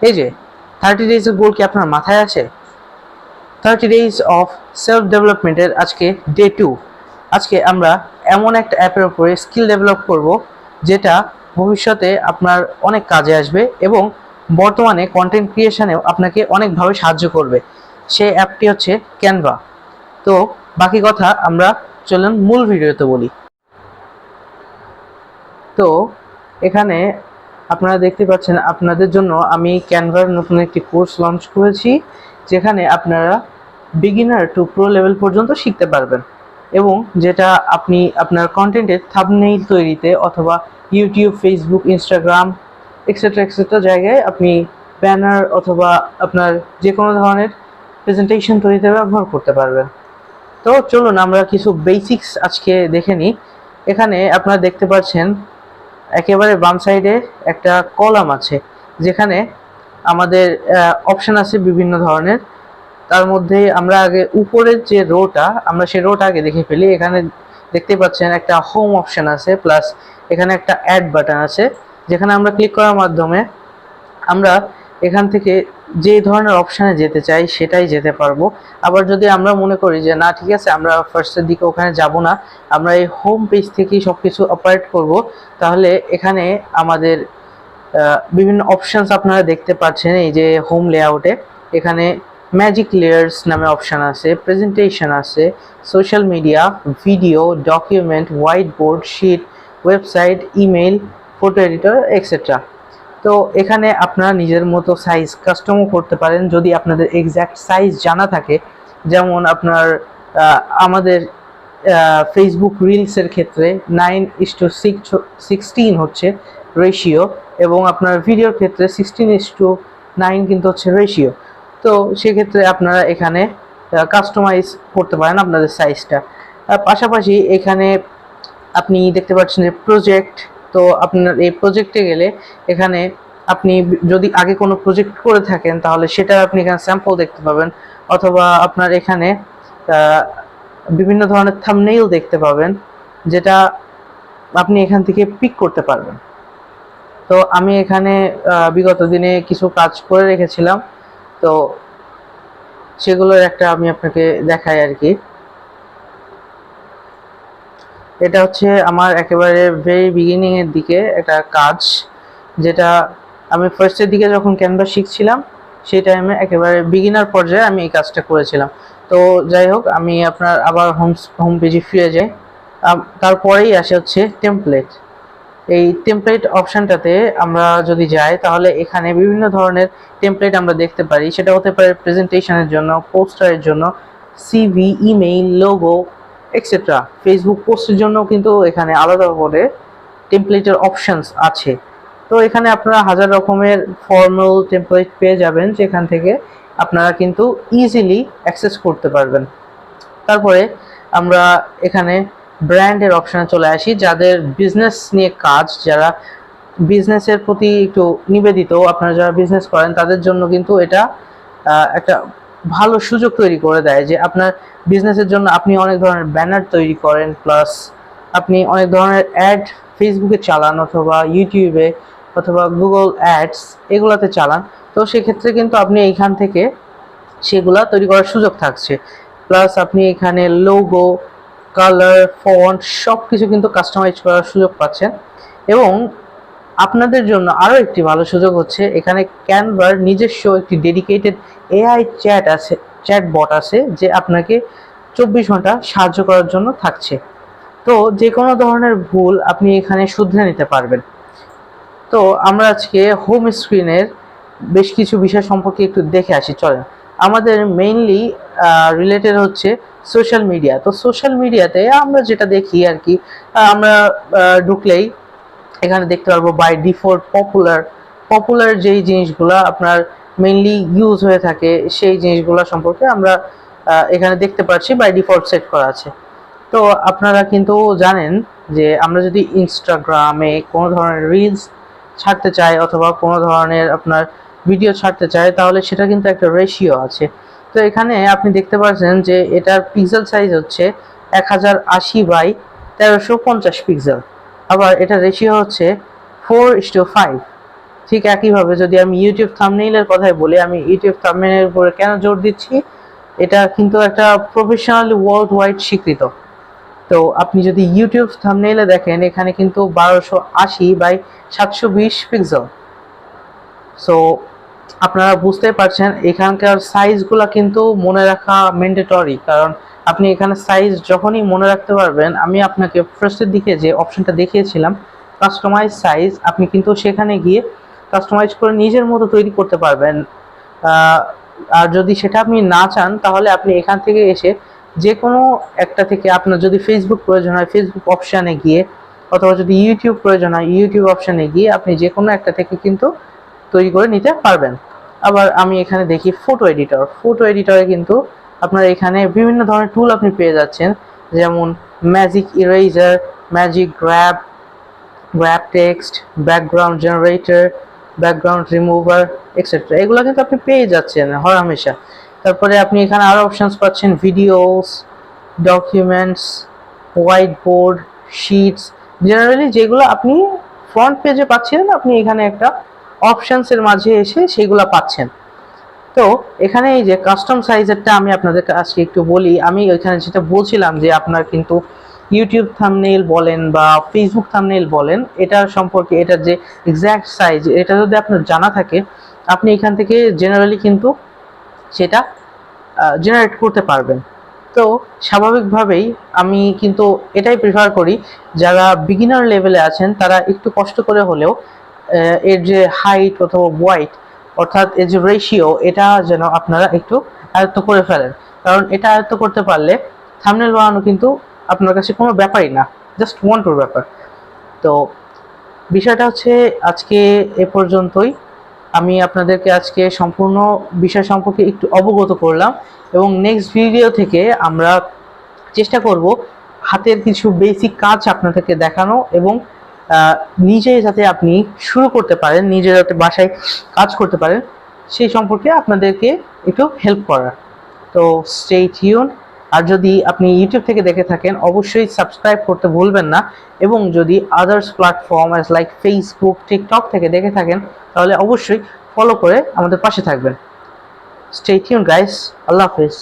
এই যে 30 ডেজের গোল কি আপনার মাথায় আছে? 30 ডেজ অফ সেলফ ডেভেলপমেন্টের আজকে ডে 2। আজকে আমরা এমন একটা অ্যাপের উপরে স্কিল ডেভেলপ করব যেটা ভবিষ্যতে আপনার অনেক কাজে আসবে এবং বর্তমানে কন্টেন্ট ক্রিয়েশনেও আপনাকে অনেকভাবে সাহায্য করবে। সেই অ্যাপটি হচ্ছে ক্যানভা। তো বাকি কথা আমরা চলুন মূল ভিডিওতে বলি। তো এখানে আপনারা দেখতে পাচ্ছেন আপনাদের জন্য আমি ক্যানভার নতুন একটি কোর্স লঞ্চ করেছি, যেখানে আপনারা বিগিনার টু প্রো লেভেল পর্যন্ত শিখতে পারবেন এবং যেটা আপনি আপনার কন্টেন্টের থাম্বনেইল তৈরিতে অথবা ইউটিউব, ফেসবুক, ইনস্টাগ্রাম এক্সেট্রা জায়গায় আপনি ব্যানার অথবা আপনার যে কোনো ধরনের প্রেজেন্টেশন তৈরিতে ব্যবহার করতে পারবেন। তো চলুন আমরা কিছু বেসিক্স আজকে দেখে নিই। এখানে আপনারা দেখতে পাচ্ছেন একেবারে বাম সাইডে একটা কলাম আছে, যেখানে আমাদের অপশন আছে বিভিন্ন ধরনের। তার মধ্যে আমরা আগে উপরের যে রোটা, আমরা সেই রোটা আগে দেখে ফেলি। এখানে দেখতে পাচ্ছেন একটা হোম অপশন আছে, প্লাস এখানে একটা অ্যাড বাটন আছে, যেখানে আমরা ক্লিক করার মাধ্যমে আমরা এখান থেকে যে ধরনের অপশানে যেতে চাই সেটাই যেতে পারবো। আবার যদি আমরা মনে করি যে না ঠিক আছে আমরা ফার্স্টের দিকে ওখানে যাব না, আমরা এই হোম পেজ থেকেই সব কিছু অপারেট করব, তাহলে এখানে আমাদের বিভিন্ন অপশানস আপনারা দেখতে পাচ্ছেন। এই যে হোম লেআউটে এখানে ম্যাজিক লেয়ার্স নামে অপশান আছে, প্রেজেন্টেশন আছে, social media, video, document, white board, sheet, website, email, photo editor etcetera. তো এখানে আপনারা নিজের মতো সাইজ কাস্টমও করতে পারেন যদি আপনাদের এক্স্যাক্ট সাইজ জানা থাকে। যেমন আপনার আমাদের ফেসবুক রিলসের ক্ষেত্রে 9:16 হচ্ছে রেশিও, এবং আপনার ভিডিওর ক্ষেত্রে 16:9 কিন্তু হচ্ছে রেশিও। তো সেক্ষেত্রে আপনারা এখানে কাস্টমাইজ করতে পারেন আপনাদের সাইজটা। পাশাপাশি এখানে আপনি দেখতে পাচ্ছেন যে প্রজেক্ট। তো আপনার এই প্রজেক্টে গেলে এখানে আপনি যদি আগে কোনো প্রজেক্ট করে থাকেন তাহলে সেটা আপনি এখানে স্যাম্পল দেখতে পাবেন, অথবা আপনার এখানে বিভিন্ন ধরনের থাম্বনেইল দেখতে পাবেন, যেটা আপনি এখান থেকে পিক করতে পারবেন। তো আমি এখানে বিগত দিনে কিছু কাজ করে রেখেছিলাম, তো সেগুলোর একটা আমি আপনাকে দেখাই আর কি। এটা হচ্ছে আমার একেবারে ভেরি বিগিনিং এর দিকে একটা কাজ, যেটা আমি ফার্স্টের দিকে যখন ক্যানভা শিখছিলাম সেই টাইমে একেবারে বিগিনার পর্যায়ে আমি এই কাজটা করেছিলাম। তো যাই হোক, আমি আপনার আবার হোম পেজে ফিরে যাই। তারপরেই আসে হচ্ছে টেমপ্লেট। এই টেমপ্লেট অপশানটাতে আমরা যদি যাই তাহলে এখানে বিভিন্ন ধরনের টেমপ্লেট আমরা দেখতে পারি। সেটা হতে পারে প্রেজেন্টেশনের জন্য, পোস্টারের জন্য, CV, email, logo etcetera. Facebook পোস্টের জন্য কিন্তু এখানে আলাদা করে টেমপ্লেটের অপশানস আছে। তো এখানে আপনারা হাজার রকমের ফর্মাল টেমপ্লেট পেয়ে যাবেন, যেখান থেকে আপনারা কিন্তু ইজিলি অ্যাক্সেস করতে পারবেন। তারপরে আমরা এখানে ব্র্যান্ডের অপশানে চলে আসি। যাদের বিজনেস নিয়ে কাজ, যারা বিজনেসের প্রতি একটু নিবেদিত, আপনারা যারা বিজনেস করেন তাদের জন্য কিন্তু এটা একটা ভালো সুযোগ তৈরি করে দেয় যে আপনার বিজনেসের জন্য আপনি অনেক ধরনের ব্যানার তৈরি করেন, প্লাস আপনি অনেক ধরনের অ্যাড ফেসবুকে চালান অথবা ইউটিউবে অথবা গুগল অ্যাডস এগুলাতে চালান। তো সেক্ষেত্রে কিন্তু আপনি এইখান থেকে সেগুলা তৈরি করার সুযোগ থাকছে। প্লাস আপনি এখানে লোগো, কালার, ফন্ট সব কিছু কিন্তু কাস্টমাইজ করার সুযোগ পাচ্ছেন। এবং আপনাদের জন্য আরও একটি ভালো সুযোগ হচ্ছে, এখানে ক্যানভার নিজস্ব একটি ডেডিকেটেড এআই চ্যাট বট আছে, যে আপনাকে 24 ঘন্টা সাহায্য করার জন্য থাকছে। তো যে কোনো ধরনের ভুল আপনি এখানে শুধরে নিতে পারবেন। তো আমরা আজকে হোম স্ক্রিনের বেশ কিছু বিষয় সম্পর্কে একটু দেখে আসি। চলেন, আমাদের মেইনলি রিলেটেড হচ্ছে সোশ্যাল মিডিয়া। তো সোশ্যাল মিডিয়াতে আমরা যেটা দেখি আর কি, আমরা ঢুকলেই এখানে দেখতে পারবো বাই ডিফল্ট পপুলার যেই জিনিসগুলো আপনার মেইনলি ইউজ হয়ে থাকে সেই জিনিসগুলো সম্পর্কে আমরা এখানে দেখতে পাচ্ছি বাই ডিফল্ট সেট করা আছে। তো আপনারা কিন্তু জানেন যে আমরা যদি ইনস্টাগ্রামে কোনো ধরনের রিলস ছাড়তে চাই অথবা কোনো ধরনের আপনার ভিডিও ছাড়তে চাই, তাহলে সেটা কিন্তু একটা রেশিও আছে। তো এখানে আপনি দেখতে পাচ্ছেন যে এটার পিক্সেল সাইজ হচ্ছে 1080 বাই 1350 পিক্সেল। আবার এটা রেশিও হচ্ছে 4:5। ঠিক একইভাবে যদি আমি ইউটিউব থাম্বনেইলের কথাই বলি, আমি ইউটিউব থাম্বনেইলের উপরে কেন জোর দিচ্ছি, এটা কিন্তু একটা প্রফেশনাল ওয়ার্ল্ড ওয়াইড স্বীকৃত। তো আপনি যদি ইউটিউব থাম্বনেইলে দেখেন, এখানে কিন্তু 1280 বাই 720 পিক্সেল। সো আপনারা বুঝতে পারছেন এখানকার সাইজগুলো কিন্তু মনে রাখা ম্যান্ডেটরি, কারণ আপনি এখানে সাইজ যখনই মনে রাখতে পারবেন, আমি আপনাকে ফার্স্টের দিকে যে অপশনটা দেখিয়েছিলাম কাস্টমাইজ সাইজ, আপনি কিন্তু সেখানে গিয়ে কাস্টমাইজ করে নিজের মতো তৈরি করতে পারবেন। আর যদি সেটা আপনি না চান, তাহলে আপনি এখান থেকে এসে যে কোনো একটা থেকে, আপনার যদি ফেসবুক প্রয়োজন হয় ফেসবুক অপশানে গিয়ে, অথবা যদি ইউটিউব প্রয়োজন হয় ইউটিউব অপশানে গিয়ে আপনি যে কোনো একটা থেকে কিন্তু তৈরি করে নিতে পারবেন। আবার আমি এখানে দেখি ফটো এডিটর। ফটো এডিটরে কিন্তু আপনার এখানে বিভিন্ন ধরনের টুল আপনি পেয়ে যাচ্ছেন, যেমন magic eraser, magic grab text, background generator, background remover etcetera. এগুলো কিন্তু আপনি পেয়ে যাচ্ছেন হরহামেশা। তারপরে আপনি এখানে আরও অপশানস পাচ্ছেন, videos, documents, white board, shits. Generally যেগুলো আপনি ফ্রন্ট পেজে পাচ্ছেন, আপনি এখানে একটা অপশানসের মাঝে এসে সেগুলো পাচ্ছেন। তো এখানে এই যে কাস্টম সাইজেরটা আমি আপনাদেরকে আজকে একটু বলি। আমি এখানে যেটা বলছিলাম যে আপনার কিন্তু ইউটিউব থাম্বনেইল বলেন বা ফেসবুক থাম্বনেইল বলেন, এটার সম্পর্কে এটার যে এক্স্যাক্ট সাইজ, এটা যদি আপনার জানা থাকে, আপনি এখান থেকে জেনারেলি কিন্তু সেটা জেনারেট করতে পারবেন। তো স্বাভাবিকভাবেই আমি কিন্তু এটাই প্রিফার করি, যারা বিগিনার লেভেলে আছেন তারা একটু কষ্ট করে হলেও এর যে হাইট অথবা ওয়াইট, অর্থাৎ এর যে রেশিও, এটা যেন আপনারা একটু আয়ত্ত করে ফেলেন। কারণ এটা আয়ত্ত করতে পারলে থাম্বনেল বানানো কিন্তু আপনার কাছে কোনো ব্যাপারই না, জাস্ট ওয়ান টুর ব্যাপার। তো বিষয়টা হচ্ছে আজকে এ পর্যন্তই। আমি আপনাদেরকে আজকে সম্পূর্ণ বিষয় সম্পর্কে একটু অবগত করলাম, এবং নেক্সট ভিডিও থেকে আমরা চেষ্টা করব হাতের কিছু বেসিক কাজ আপনাদেরকে দেখানো, এবং নিজে যাতে আপনি শুরু করতে পারেন, নিজে যাতে বাসায় কাজ করতে পারেন, সেই সম্পর্কে আপনাদেরকে একটু হেল্প করার। তো স্টে টিউন। আর যদি আপনি ইউটিউব থেকে দেখে থাকেন, অবশ্যই সাবস্ক্রাইব করতে ভুলবেন না, এবং যদি others platform like Facebook, TikTok থেকে দেখে থাকেন, তাহলে অবশ্যই ফলো করে আমাদের পাশে থাকবেন। স্টে টিউন গাইস, আল্লাহ হাফেজ।